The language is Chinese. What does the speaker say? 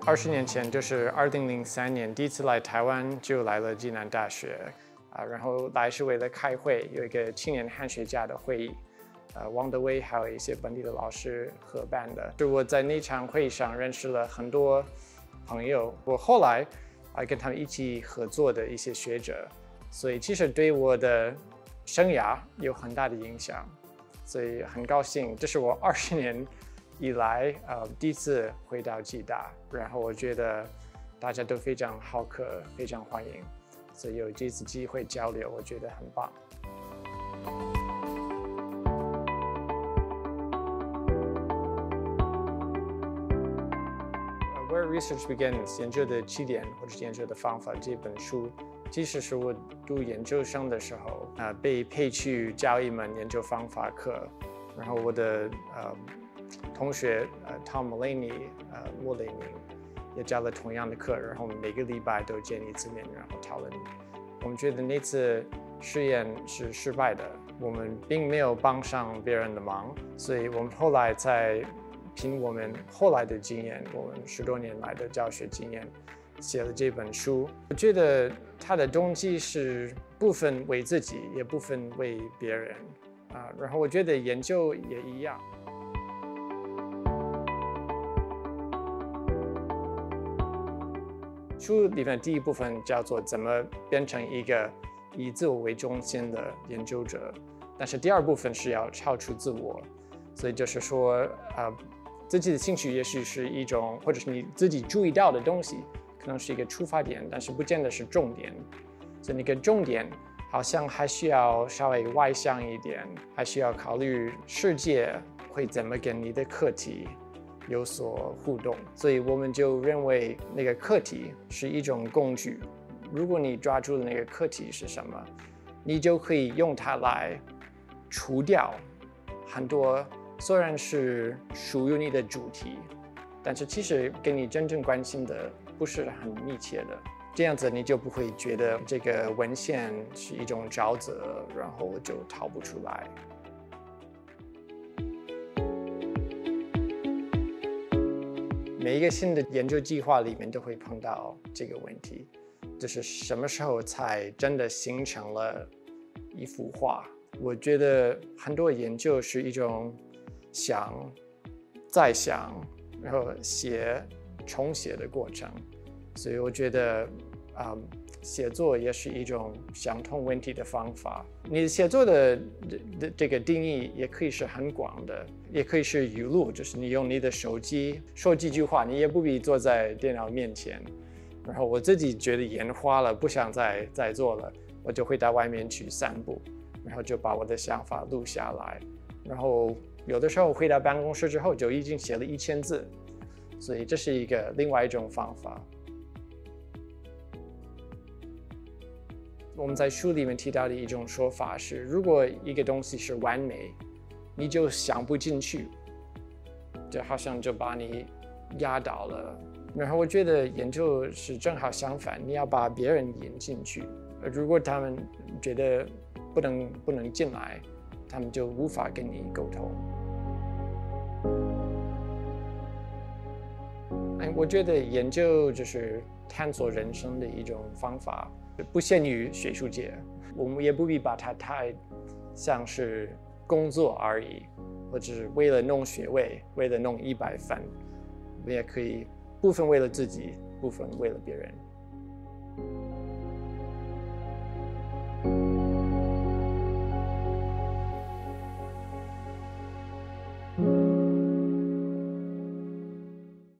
20年前，就是2003年，第一次来台湾就来了暨南大学，然后来是为了开会，有一个青年汉学家的会议，王德威还有一些本地的老师合办的。就我在那场会议上认识了很多朋友，我后来跟他们一起合作的一些学者，所以其实对我的生涯有很大的影响，所以很高兴，这是我20年以来第一次回到暨大，然后我觉得大家都非常好客，非常欢迎，所以有这次机会交流，我觉得很棒。Where Research Begins 研究的起点或者研究的方法这本书，其实是我读研究生的时候被配去教一门研究方法课，然后我的同学Tom Mullany莫雷宁也教了同样的课，然后我们每个礼拜都见一次面，然后讨论。我们觉得那次试验是失败的，我们并没有帮上别人的忙，所以我们后来才凭我们后来的经验，我们10多年来的教学经验，写了这本书。我觉得它的动机是部分为自己，也部分为别人然后我觉得研究也一样。书里面第一部分叫做怎么变成一个以自我为中心的研究者，但是第二部分是要超出自我，所以就是说自己的兴趣也许是一种，或者是你自己注意到的东西，可能是一个出发点，但是不见得是重点，所以那个重点好像还需要稍微外向一点，还需要考虑世界会怎么跟你的课题有所互动，所以我们就认为那个课题是一种工具。如果你抓住的那个课题是什么，你就可以用它来除掉很多虽然是属于你的主题，但是其实跟你真正关心的不是很密切的。这样子你就不会觉得这个文献是一种沼泽，然后就逃不出来。每一个新的研究计划里面都会碰到这个问题，就是什么时候才真的形成了一幅画。我觉得很多研究是一种想再想，然后重写的过程，所以我觉得写作也是一种想通问题的方法。你的写作的这个定义也可以是很广的，也可以是语录，就是你用你的手机说几句话，你也不必坐在电脑面前。然后我自己觉得眼花了，不想再做了，我就会到外面去散步，然后就把我的想法录下来。然后有的时候回到办公室之后，就已经写了1000字，所以这是另外一种方法。我们在书里面提到的一种说法是，如果一个东西是完美，你就想不进去，就好像就把你压倒了。然后我觉得研究是正好相反，你要把别人引进去。如果他们觉得不能进来，他们就无法跟你沟通。我觉得研究就是探索人生的一种方法，不限于学术界，我们也不必把它太像是工作而已，或者是为了弄学位，为了弄100分，我们也可以部分为了自己，部分为了别人。